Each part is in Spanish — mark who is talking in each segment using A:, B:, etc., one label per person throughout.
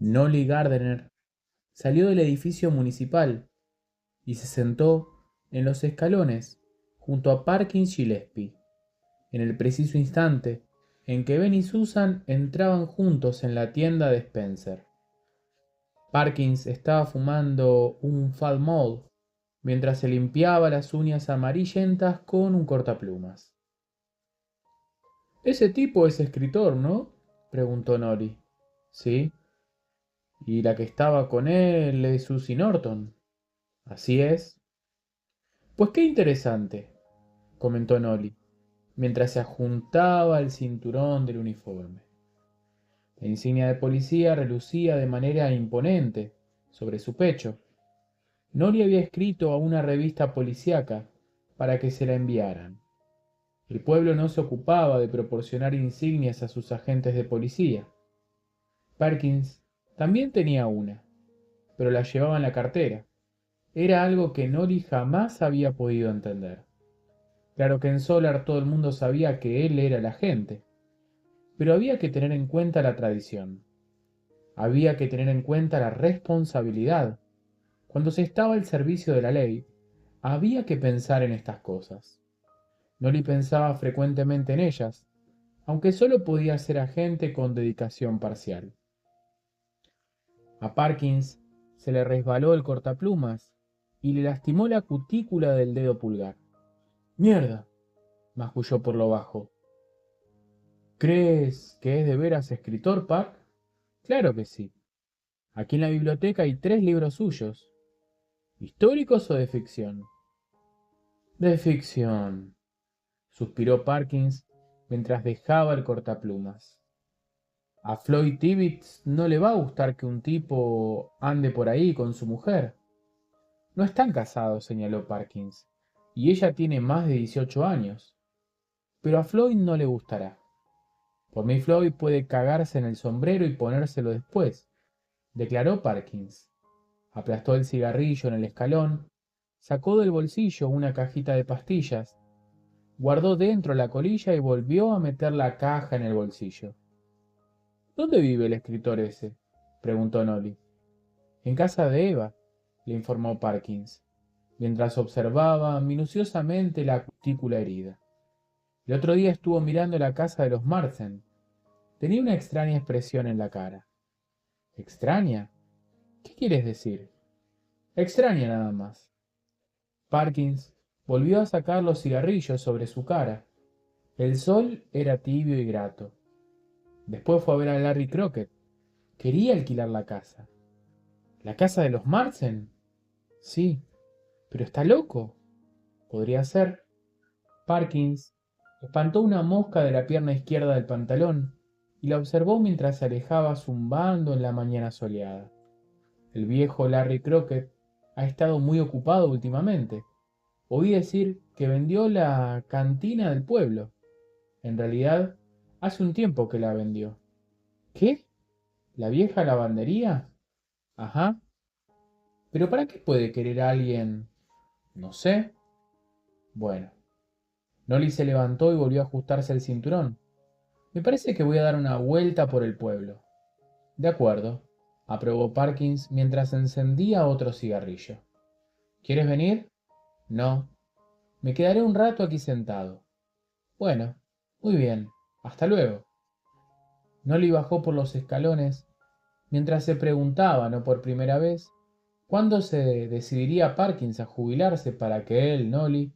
A: Nolly Gardner salió del edificio municipal y se sentó en los escalones junto a Parkins Gillespie, en el preciso instante en que Ben y Susan entraban juntos en la tienda de Spencer. Parkins estaba fumando un Pall Mall mientras se limpiaba las uñas amarillentas con un cortaplumas. Ese tipo es escritor, ¿no? Preguntó Nori. Sí. ¿Y la que estaba con él es Susie Norton? Así es. Pues qué interesante, comentó Nolly, mientras se ajuntaba el cinturón del uniforme. La insignia de policía relucía de manera imponente sobre su pecho. Nolly había escrito a una revista policíaca para que se la enviaran. El pueblo no se ocupaba de proporcionar insignias a sus agentes de policía. Perkins también tenía una, pero la llevaba en la cartera. Era algo que Nolly jamás había podido entender. Claro que en Solar todo el mundo sabía que él era el agente, pero había que tener en cuenta la tradición. Había que tener en cuenta la responsabilidad. Cuando se estaba al servicio de la ley, había que pensar en estas cosas. Nolly pensaba frecuentemente en ellas, aunque solo podía ser agente con dedicación parcial. A Parkins se le resbaló el cortaplumas y le lastimó la cutícula del dedo pulgar. ¡Mierda!, masculló por lo bajo. ¿Crees que es de veras escritor, Park? Claro que sí. Aquí en la biblioteca hay 3 libros suyos. ¿Históricos o de ficción? De ficción, suspiró Parkins mientras dejaba el cortaplumas. A Floyd Tibbets no le va a gustar que un tipo ande por ahí con su mujer. No están casados, señaló Parkins, y ella tiene más de 18 años. Pero a Floyd no le gustará. Por mí Floyd puede cagarse en el sombrero y ponérselo después, declaró Parkins. Aplastó el cigarrillo en el escalón, sacó del bolsillo una cajita de pastillas, guardó dentro la colilla y volvió a meter la caja en el bolsillo. ¿Dónde vive el escritor ese?, preguntó Nolly. En casa de Eva, le informó Parkins, mientras observaba minuciosamente la cutícula herida. El otro día estuvo mirando la casa de los Marsden. Tenía una extraña expresión en la cara. ¿Extraña? ¿Qué quieres decir? Extraña nada más. Parkins volvió a sacar los cigarrillos sobre su cara. El sol era tibio y grato. Después fue a ver a Larry Crockett. Quería alquilar la casa. ¿La casa de los Marsden? Sí, pero está loco. Podría ser. Parkins espantó una mosca de la pierna izquierda del pantalón y la observó mientras se alejaba zumbando en la mañana soleada. El viejo Larry Crockett ha estado muy ocupado últimamente. Oí decir que vendió la cantina del pueblo. En realidad, hace un tiempo que la vendió. ¿Qué? ¿La vieja lavandería? Ajá. ¿Pero para qué puede querer a alguien? No sé. Bueno. Nolly se levantó y volvió a ajustarse el cinturón. Me parece que voy a dar una vuelta por el pueblo. De acuerdo, aprobó Parkins mientras encendía otro cigarrillo. ¿Quieres venir? No. Me quedaré un rato aquí sentado. Bueno, muy bien. Hasta luego. Nolly bajó por los escalones mientras se preguntaba, no por primera vez, cuándo se decidiría Parkins a jubilarse para que él, Nolly,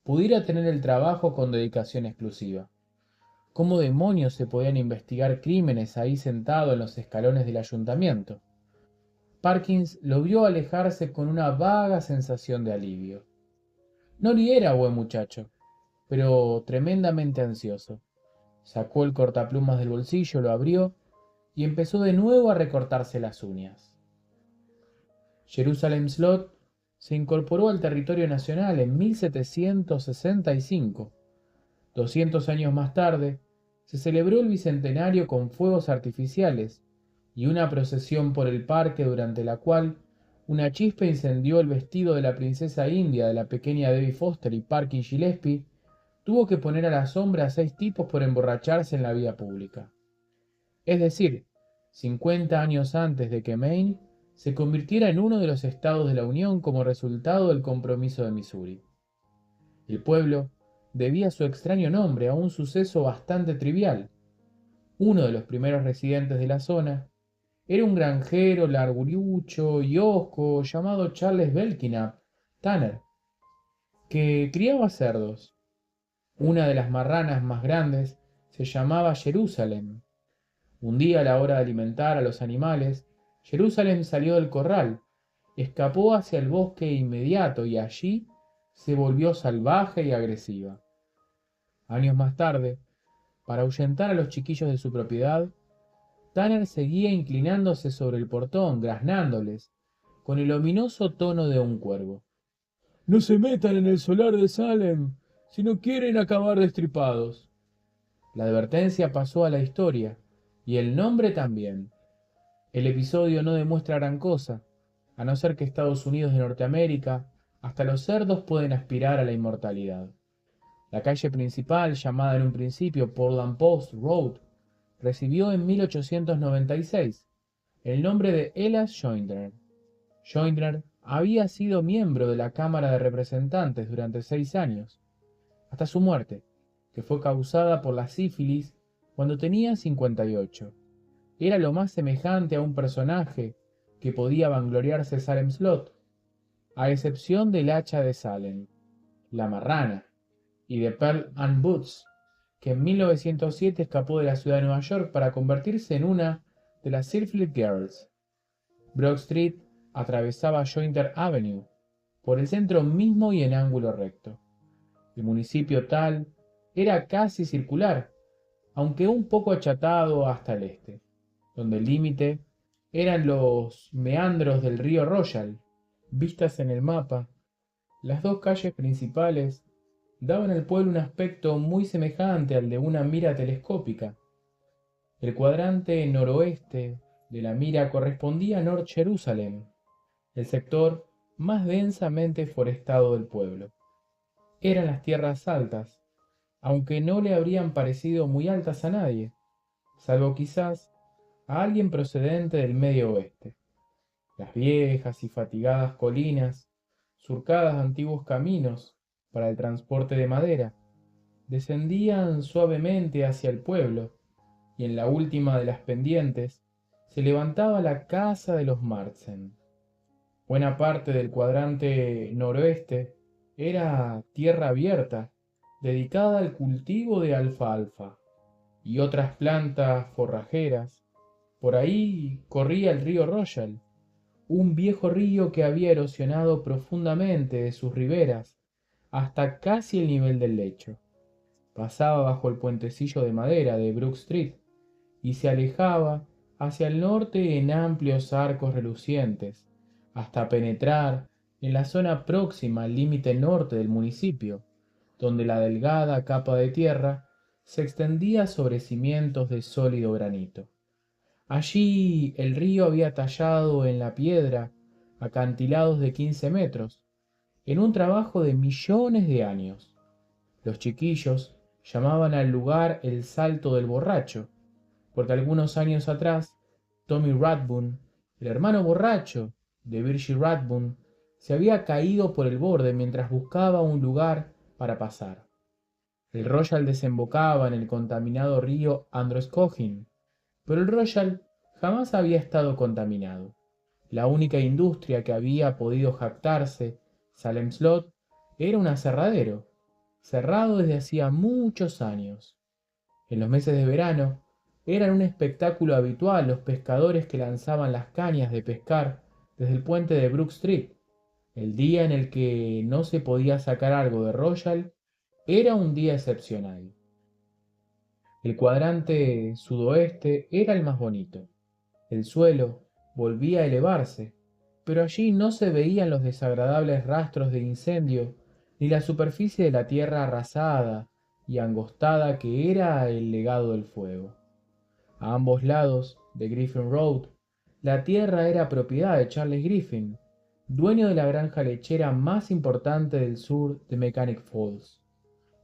A: pudiera tener el trabajo con dedicación exclusiva. ¿Cómo demonios se podían investigar crímenes ahí sentado en los escalones del ayuntamiento? Parkins lo vio alejarse con una vaga sensación de alivio. Nolly era buen muchacho, pero tremendamente ansioso. Sacó el cortaplumas del bolsillo, lo abrió y empezó de nuevo a recortarse las uñas. Jerusalem Slot se incorporó al territorio nacional en 1765. 200 años más tarde, se celebró el bicentenario con fuegos artificiales y una procesión por el parque durante la cual una chispa incendió el vestido de la princesa india de la pequeña Debbie Foster y Parkin Gillespie tuvo que poner a la sombra a 6 tipos por emborracharse en la vía pública. Es decir, 50 años antes de que Maine se convirtiera en uno de los estados de la Unión como resultado del compromiso de Missouri. El pueblo debía su extraño nombre a un suceso bastante trivial. Uno de los primeros residentes de la zona era un granjero largurucho y hosco llamado Charles Belknap Tanner, que criaba cerdos. Una de las marranas más grandes se llamaba Jerusalem. Un día a la hora de alimentar a los animales, Jerusalem salió del corral, escapó hacia el bosque inmediato y allí se volvió salvaje y agresiva. Años más tarde, para ahuyentar a los chiquillos de su propiedad, Tanner seguía inclinándose sobre el portón, graznándoles, con el ominoso tono de un cuervo. No se metan en el solar de Salem, si no quieren acabar destripados. La advertencia pasó a la historia, y el nombre también. El episodio no demuestra gran cosa, a no ser que Estados Unidos de Norteamérica, hasta los cerdos pueden aspirar a la inmortalidad. La calle principal, llamada en un principio Portland Post Road, recibió en 1896 el nombre de Elas Joindner. Joindner había sido miembro de la Cámara de Representantes durante 6 años, hasta su muerte, que fue causada por la sífilis cuando tenía 58. Era lo más semejante a un personaje que podía vangloriarse Salem Slot, a excepción del hacha de Salem, la marrana, y de Pearl Ann Boots, que en 1907 escapó de la ciudad de Nueva York para convertirse en una de las Sirfleet Girls. Broad Street atravesaba Jointer Avenue, por el centro mismo y en ángulo recto. El municipio tal era casi circular, aunque un poco achatado hasta el este, donde el límite eran los meandros del río Royal. Vistas en el mapa, las dos calles principales daban al pueblo un aspecto muy semejante al de una mira telescópica. El cuadrante noroeste de la mira correspondía a North Jerusalem, el sector más densamente forestado del pueblo. Eran las tierras altas, aunque no le habrían parecido muy altas a nadie, salvo quizás a alguien procedente del medio oeste. Las viejas y fatigadas colinas, surcadas de antiguos caminos para el transporte de madera, descendían suavemente hacia el pueblo, y en la última de las pendientes se levantaba la casa de los Marsden. Buena parte del cuadrante noroeste era tierra abierta, dedicada al cultivo de alfalfa y otras plantas forrajeras. Por ahí corría el río Royal, un viejo río que había erosionado profundamente de sus riberas hasta casi el nivel del lecho. Pasaba bajo el puentecillo de madera de Brook Street y se alejaba hacia el norte en amplios arcos relucientes, hasta penetrar en la zona próxima al límite norte del municipio, donde la delgada capa de tierra se extendía sobre cimientos de sólido granito. Allí el río había tallado en la piedra acantilados de 15 metros, en un trabajo de millones de años. Los chiquillos llamaban al lugar el Salto del Borracho, porque algunos años atrás Tommy Rathbone, el hermano borracho de Virgil Rathbone, se había caído por el borde mientras buscaba un lugar para pasar. El Royal desembocaba en el contaminado río Androscoggin, pero el Royal jamás había estado contaminado. La única industria que había podido jactarse Salem Slot era un aserradero, cerrado desde hacía muchos años. En los meses de verano eran un espectáculo habitual los pescadores que lanzaban las cañas de pescar desde el puente de Brook Street. El día en el que no se podía sacar algo de Royal era un día excepcional. El cuadrante sudoeste era el más bonito. El suelo volvía a elevarse, pero allí no se veían los desagradables rastros de incendio ni la superficie de la tierra arrasada y angostada que era el legado del fuego. A ambos lados de Griffin Road, la tierra era propiedad de Charles Griffin, dueño de la granja lechera más importante del sur de Mechanic Falls,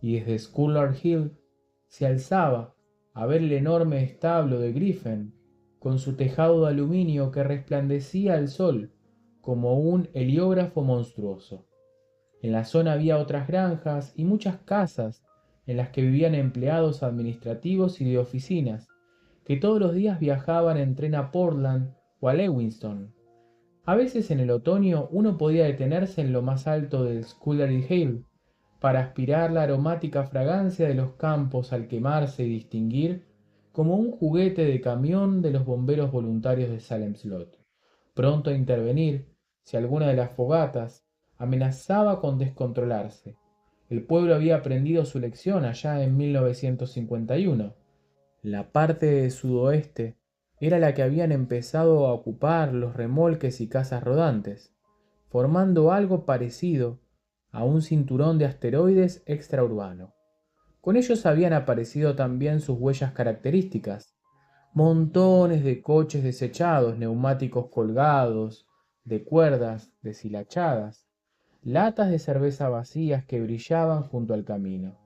A: y desde Scullard Hill se alzaba a ver el enorme establo de Griffin, con su tejado de aluminio que resplandecía al sol como un heliógrafo monstruoso. En la zona había otras granjas y muchas casas en las que vivían empleados administrativos y de oficinas, que todos los días viajaban en tren a Portland o a Lewiston. A veces en el otoño uno podía detenerse en lo más alto del Scullery Hill para aspirar la aromática fragancia de los campos al quemarse y distinguir como un juguete de camión de los bomberos voluntarios de Salem Slot, pronto a intervenir si alguna de las fogatas amenazaba con descontrolarse. El pueblo había aprendido su lección allá en 1951. La parte sudoeste era la que habían empezado a ocupar los remolques y casas rodantes, formando algo parecido a un cinturón de asteroides extraurbano. Con ellos habían aparecido también sus huellas características, montones de coches desechados, neumáticos colgados, de cuerdas deshilachadas, latas de cerveza vacías que brillaban junto al camino,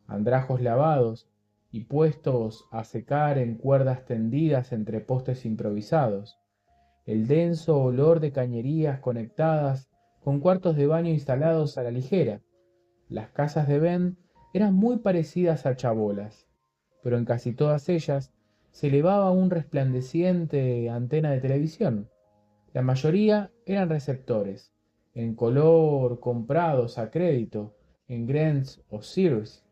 A: andrajos lavados y puestos a secar en cuerdas tendidas entre postes improvisados, el denso olor de cañerías conectadas con cuartos de baño instalados a la ligera. Las casas de Ben eran muy parecidas a chabolas, pero en casi todas ellas se elevaba un resplandeciente antena de televisión. La mayoría eran receptores, en color comprados a crédito, en Grants o Sears.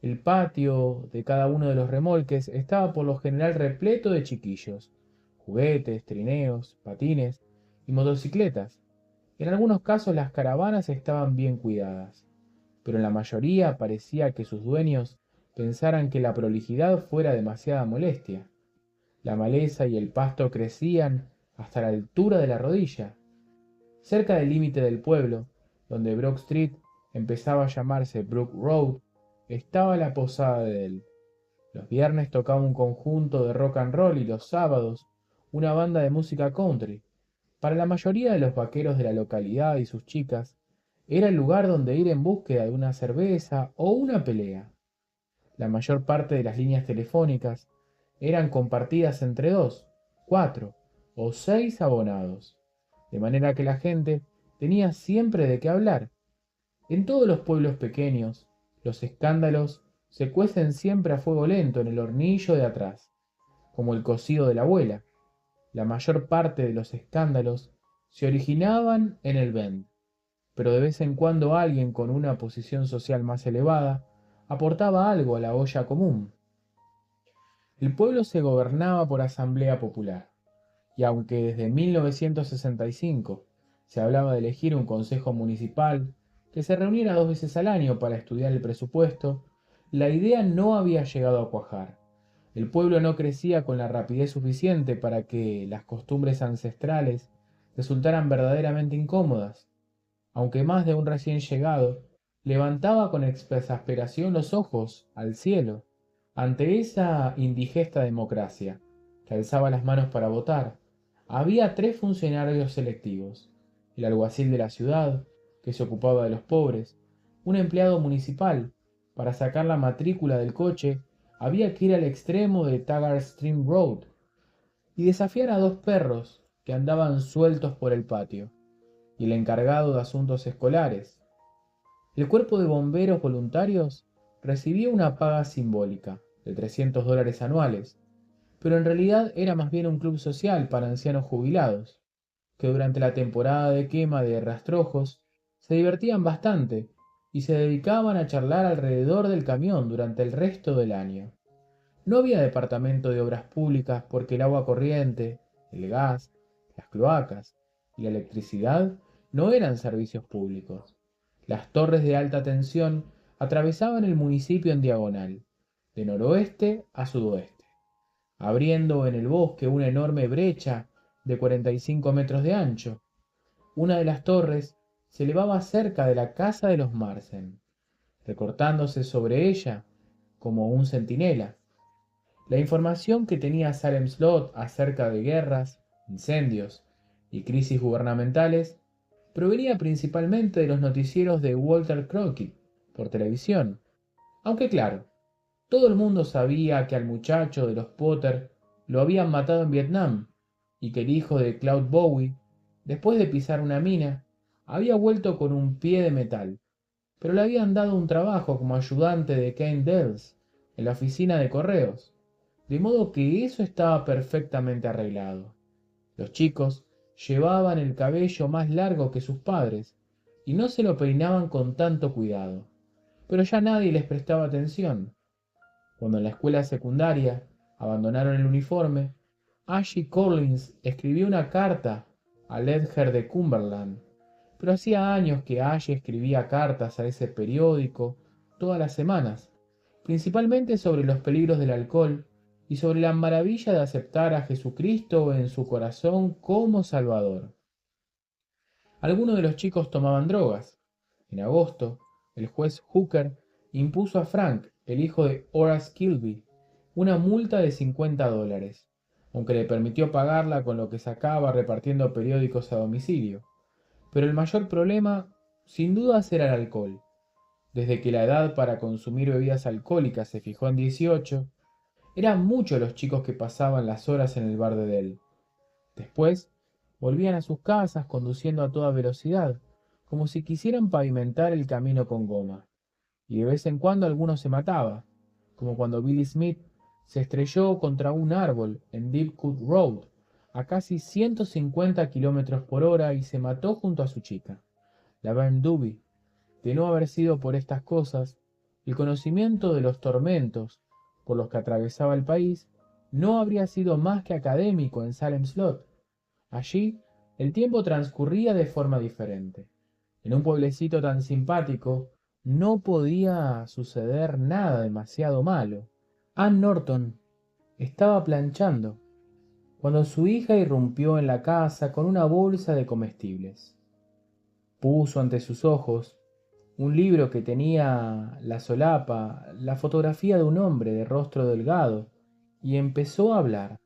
A: El patio de cada uno de los remolques estaba por lo general repleto de chiquillos, juguetes, trineos, patines y motocicletas. En algunos casos las caravanas estaban bien cuidadas, pero en la mayoría parecía que sus dueños pensaran que la prolijidad fuera demasiada molestia. La maleza y el pasto crecían hasta la altura de la rodilla. Cerca del límite del pueblo, donde Brook Street empezaba a llamarse Brook Road, estaba la posada de él. Los viernes tocaba un conjunto de rock and roll y los sábados una banda de música country. Para la mayoría de los vaqueros de la localidad y sus chicas, era el lugar donde ir en búsqueda de una cerveza o una pelea. La mayor parte de las líneas telefónicas eran compartidas entre 2, 4 o 6 abonados, de manera que la gente tenía siempre de qué hablar. En todos los pueblos pequeños, los escándalos se cuecen siempre a fuego lento en el hornillo de atrás, como el cocido de la abuela. La mayor parte de los escándalos se originaban en el Bend, pero de vez en cuando alguien con una posición social más elevada aportaba algo a la olla común. El pueblo se gobernaba por asamblea popular, y aunque desde 1965 se hablaba de elegir un consejo municipal que se reuniera 2 veces al año para estudiar el presupuesto, la idea no había llegado a cuajar. El pueblo no crecía con la rapidez suficiente para que las costumbres ancestrales resultaran verdaderamente incómodas, aunque más de un recién llegado levantaba con exasperación los ojos al cielo ante esa indigesta democracia que alzaba las manos para votar. Había 3 funcionarios selectivos: el alguacil de la ciudad, que se ocupaba de los pobres, un empleado municipal. Para sacar la matrícula del coche había que ir al extremo de Taggart Stream Road y desafiar a 2 perros que andaban sueltos por el patio, y el encargado de asuntos escolares. El cuerpo de bomberos voluntarios recibía una paga simbólica de $300 anuales, pero en realidad era más bien un club social para ancianos jubilados, que durante la temporada de quema de rastrojos se divertían bastante y se dedicaban a charlar alrededor del camión durante el resto del año. No había departamento de obras públicas porque el agua corriente, el gas, las cloacas y la electricidad no eran servicios públicos. Las torres de alta tensión atravesaban el municipio en diagonal, de noroeste a sudoeste, abriendo en el bosque una enorme brecha de 45 metros de ancho. Una de las torres se elevaba cerca de la casa de los Marsden, recortándose sobre ella como un centinela. La información que tenía Salem Slot acerca de guerras, incendios y crisis gubernamentales provenía principalmente de los noticieros de Walter Cronkite por televisión, aunque claro, todo el mundo sabía que al muchacho de los Potter lo habían matado en Vietnam y que el hijo de Claude Bowie, después de pisar una mina, había vuelto con un pie de metal, pero le habían dado un trabajo como ayudante de Kane Dells en la oficina de correos, de modo que eso estaba perfectamente arreglado. Los chicos llevaban el cabello más largo que sus padres y no se lo peinaban con tanto cuidado, pero ya nadie les prestaba atención. Cuando en la escuela secundaria abandonaron el uniforme, Ashley Collins escribió una carta al Edgar de Cumberland, pero hacía años que Ashley escribía cartas a ese periódico todas las semanas, principalmente sobre los peligros del alcohol y sobre la maravilla de aceptar a Jesucristo en su corazón como Salvador. Algunos de los chicos tomaban drogas. En agosto, el juez Hooker impuso a Frank, el hijo de Horace Kilby, una multa de $50, aunque le permitió pagarla con lo que sacaba repartiendo periódicos a domicilio. Pero el mayor problema, sin duda, era el alcohol. Desde que la edad para consumir bebidas alcohólicas se fijó en 18, eran muchos los chicos que pasaban las horas en el bar de Dell. Después, volvían a sus casas conduciendo a toda velocidad, como si quisieran pavimentar el camino con goma. Y de vez en cuando alguno se mataba, como cuando Billy Smith se estrelló contra un árbol en Deepwood Road a casi 150 kilómetros por hora y se mató junto a su chica. Laverne Doobie, de no haber sido por estas cosas, el conocimiento de los tormentos por los que atravesaba el país no habría sido más que académico en Salem Slot. Allí el tiempo transcurría de forma diferente. En un pueblecito tan simpático no podía suceder nada demasiado malo. Ann Norton estaba planchando cuando su hija irrumpió en la casa con una bolsa de comestibles. Puso ante sus ojos un libro que tenía la solapa, la fotografía de un hombre de rostro delgado, y empezó a hablar.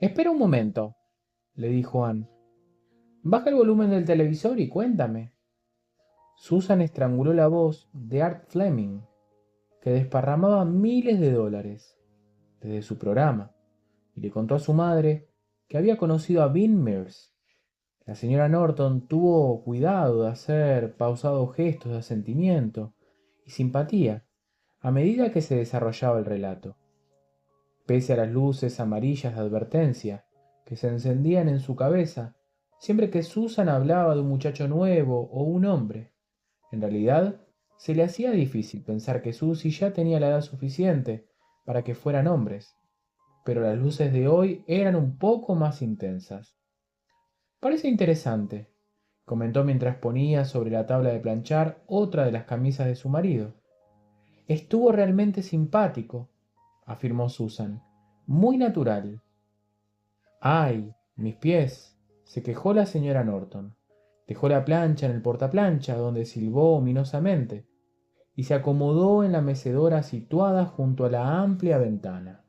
A: Espera un momento, le dijo Ann. Baja el volumen del televisor y cuéntame. Susan estranguló la voz de Art Fleming, que desparramaba miles de dólares desde su programa, y le contó a su madre que había conocido a Bean Mears. La señora Norton tuvo cuidado de hacer pausados gestos de asentimiento y simpatía a medida que se desarrollaba el relato. Pese a las luces amarillas de advertencia que se encendían en su cabeza siempre que Susan hablaba de un muchacho nuevo o un hombre, en realidad se le hacía difícil pensar que Susie ya tenía la edad suficiente para que fueran hombres, pero las luces de hoy eran un poco más intensas. Parece interesante, comentó mientras ponía sobre la tabla de planchar otra de las camisas de su marido. Estuvo realmente simpático, afirmó Susan. Muy natural. ¡Ay, mis pies! Se quejó la señora Norton. Dejó la plancha en el portaplancha, donde silbó ominosamente, y se acomodó en la mecedora situada junto a la amplia ventana.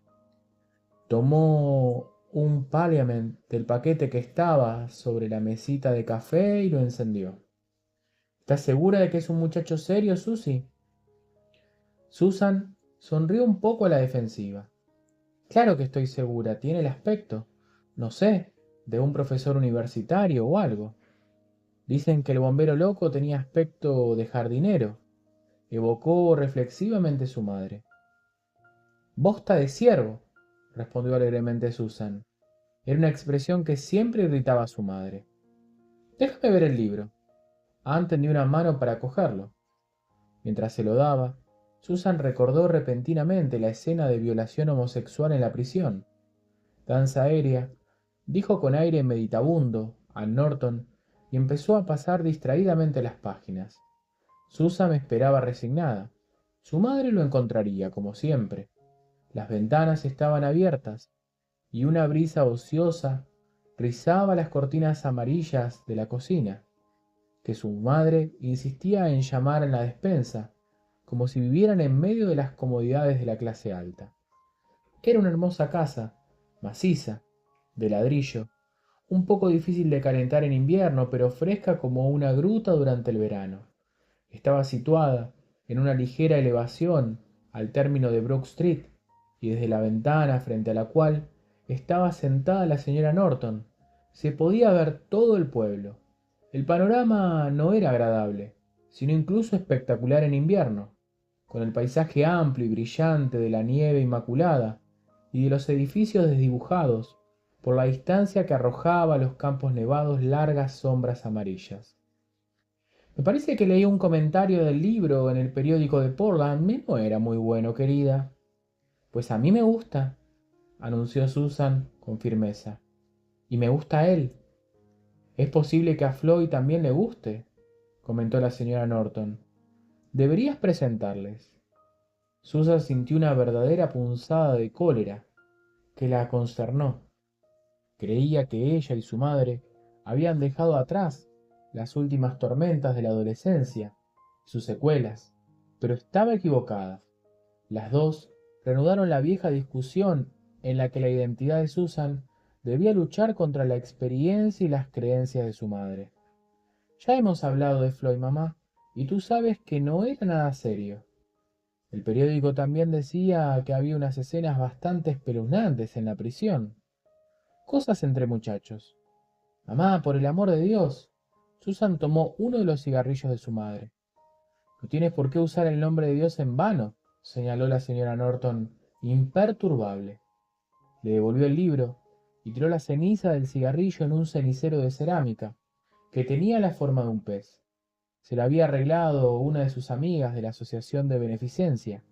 A: Tomó un Parliament del paquete que estaba sobre la mesita de café y lo encendió. ¿Estás segura de que es un muchacho serio, Susie? Susan sonrió un poco a la defensiva. Claro que estoy segura, tiene el aspecto, no sé, de un profesor universitario o algo. Dicen que el bombero loco tenía aspecto de jardinero, evocó reflexivamente su madre. Bosta de ciervo, respondió alegremente Susan. Era una expresión que siempre irritaba a su madre. Déjame ver el libro. Ann tendió una mano para cogerlo. Mientras se lo daba, Susan recordó repentinamente la escena de violación homosexual en la prisión. Danza aérea, dijo con aire meditabundo a Norton y empezó a pasar distraídamente las páginas. Susan esperaba resignada. Su madre lo encontraría, como siempre. Las ventanas estaban abiertas y una brisa ociosa rizaba las cortinas amarillas de la cocina, que su madre insistía en llamar en la despensa, como si vivieran en medio de las comodidades de la clase alta. Era una hermosa casa, maciza, de ladrillo, un poco difícil de calentar en invierno, pero fresca como una gruta durante el verano. Estaba situada en una ligera elevación al término de Brook Street y desde la ventana frente a la cual estaba sentada la señora Norton, se podía ver todo el pueblo. El panorama no era agradable, sino incluso espectacular en invierno, con el paisaje amplio y brillante de la nieve inmaculada y de los edificios desdibujados por la distancia que arrojaba a los campos nevados largas sombras amarillas. Me parece que leí un comentario del libro en el periódico de Portland. No era muy bueno, querida. Pues a mí me gusta, anunció Susan con firmeza. Y me gusta él. Es posible que a Floyd también le guste, comentó la señora Norton. Deberías presentarles. Susan sintió una verdadera punzada de cólera que la consternó. Creía que ella y su madre habían dejado atrás las últimas tormentas de la adolescencia, sus secuelas, pero estaba equivocada. Las dos reanudaron la vieja discusión en la que la identidad de Susan debía luchar contra la experiencia y las creencias de su madre. Ya hemos hablado de Floyd, mamá, y tú sabes que no era nada serio. El periódico también decía que había unas escenas bastante espeluznantes en la prisión. Cosas entre muchachos. Mamá, por el amor de Dios. Susan tomó uno de los cigarrillos de su madre. No tienes por qué usar el nombre de Dios en vano, señaló la señora Norton, imperturbable. Le devolvió el libro y tiró la ceniza del cigarrillo en un cenicero de cerámica, que tenía la forma de un pez. Se lo había arreglado una de sus amigas de la Asociación de Beneficencia,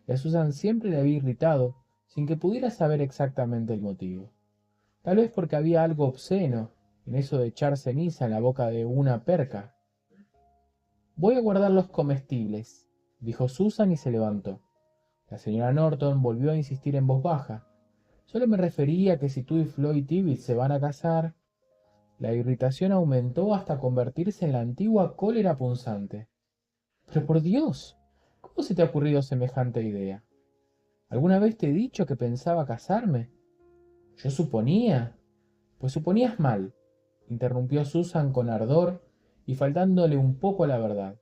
A: y a Susan siempre le había irritado sin que pudiera saber exactamente el motivo. Tal vez porque había algo obsceno en eso de echar ceniza en la boca de una perca. Voy a guardar los comestibles, dijo Susan y se levantó. La señora Norton volvió a insistir en voz baja. Solo me refería a que si tú y Floyd Tibbets se van a casar. La irritación aumentó hasta convertirse en la antigua cólera punzante. Pero por Dios, ¿cómo se te ha ocurrido semejante idea? ¿Alguna vez te he dicho que pensaba casarme? Yo suponía. Pues suponías mal, interrumpió Susan con ardor y faltándole un poco a la verdad.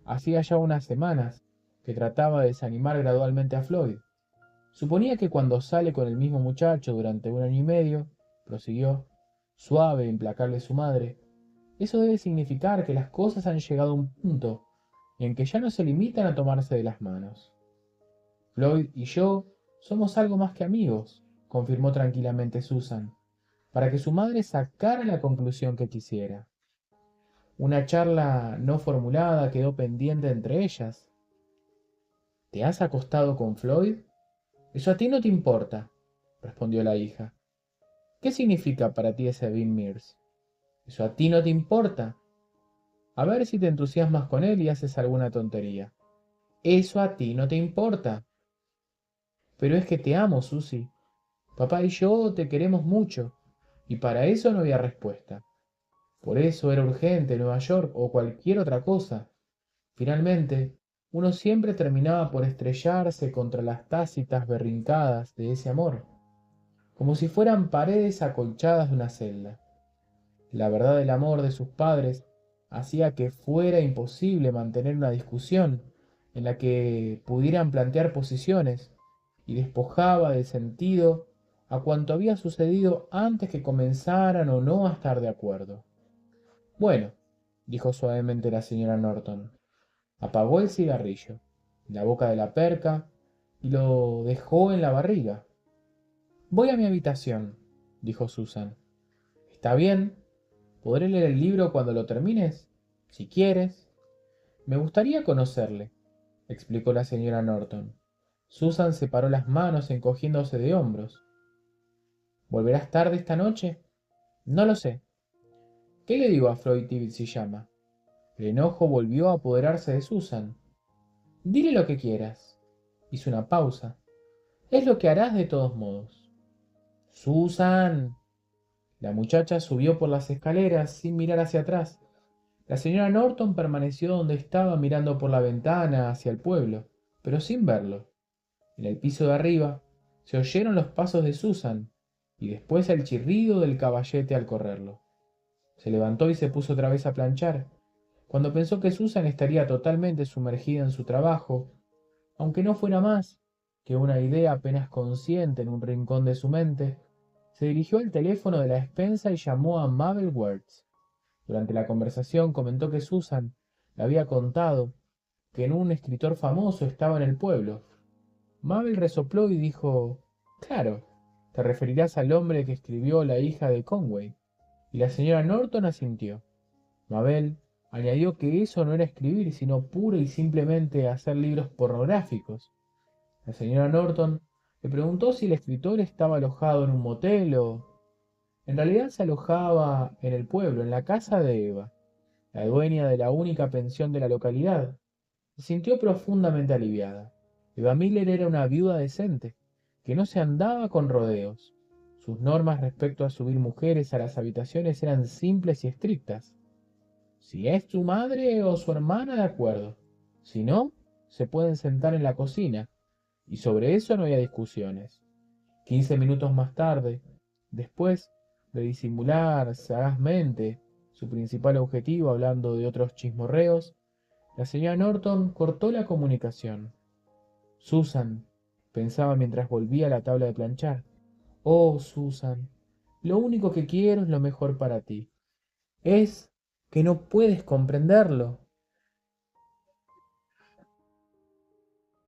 A: Hacía ya unas semanas que trataba de desanimar gradualmente a Floyd. Suponía que cuando sale con el mismo muchacho durante 1 año y medio, prosiguió, suave e implacable su madre, eso debe significar que las cosas han llegado a un punto en que ya no se limitan a tomarse de las manos. Floyd y yo somos algo más que amigos, confirmó tranquilamente Susan, para que su madre sacara la conclusión que quisiera. Una charla no formulada quedó pendiente entre ellas. ¿Te has acostado con Floyd? Eso a ti no te importa, respondió la hija. ¿Qué significa para ti ese Dean Mears? Eso a ti no te importa. A ver si te entusiasmas con él y haces alguna tontería. Eso a ti no te importa. Pero es que te amo, Susy. Papá y yo te queremos mucho, y para eso no había respuesta. Por eso era urgente Nueva York o cualquier otra cosa. Finalmente, uno siempre terminaba por estrellarse contra las tácitas berrincadas de ese amor, como si fueran paredes acolchadas de una celda. La verdad del amor de sus padres hacía que fuera imposible mantener una discusión en la que pudieran plantear posiciones y despojaba de sentido a cuanto había sucedido antes que comenzaran o no a estar de acuerdo. Bueno, dijo suavemente la señora Norton. Apagó el cigarrillo en la boca de la perca y lo dejó en la barriga. Voy a mi habitación, dijo Susan. Está bien. ¿Podré leer el libro cuando lo termines? Si quieres. Me gustaría conocerle, explicó la señora Norton. Susan separó las manos encogiéndose de hombros. ¿Volverás tarde esta noche? No lo sé. ¿Qué le digo a Floyd Tibbets si llama? El enojo volvió a apoderarse de Susan. Dile lo que quieras. Hizo una pausa. Es lo que harás de todos modos. Susan. La muchacha subió por las escaleras sin mirar hacia atrás. La señora Norton permaneció donde estaba mirando por la ventana hacia el pueblo, pero sin verlo. En el piso de arriba se oyeron los pasos de Susan y después el chirrido del caballete al correrlo. Se levantó y se puso otra vez a planchar. Cuando pensó que Susan estaría totalmente sumergida en su trabajo, aunque no fuera más, que una idea apenas consciente en un rincón de su mente, se dirigió al teléfono de la despensa y llamó a Mabel Wertz. Durante la conversación comentó que Susan le había contado que un escritor famoso estaba en el pueblo. Mabel resopló y dijo: Claro, te referirás al hombre que escribió La hija de Conway. Y la señora Norton asintió. Mabel añadió que eso no era escribir, sino pura y simplemente hacer libros pornográficos. La señora Norton le preguntó si el escritor estaba alojado en un motel o... En realidad se alojaba en el pueblo, en la casa de Eva, la dueña de la única pensión de la localidad. Se sintió profundamente aliviada. Eva Miller era una viuda decente, que no se andaba con rodeos. Sus normas respecto a subir mujeres a las habitaciones eran simples y estrictas. Si es su madre o su hermana, de acuerdo. Si no, se pueden sentar en la cocina, y sobre eso no había discusiones. 15 minutos más tarde, después de disimular sagazmente su principal objetivo hablando de otros chismorreos, la señora Norton cortó la comunicación. Susan, pensaba mientras volvía a la tabla de planchar. Oh, Susan, lo único que quiero es lo mejor para ti. Es que no puedes comprenderlo.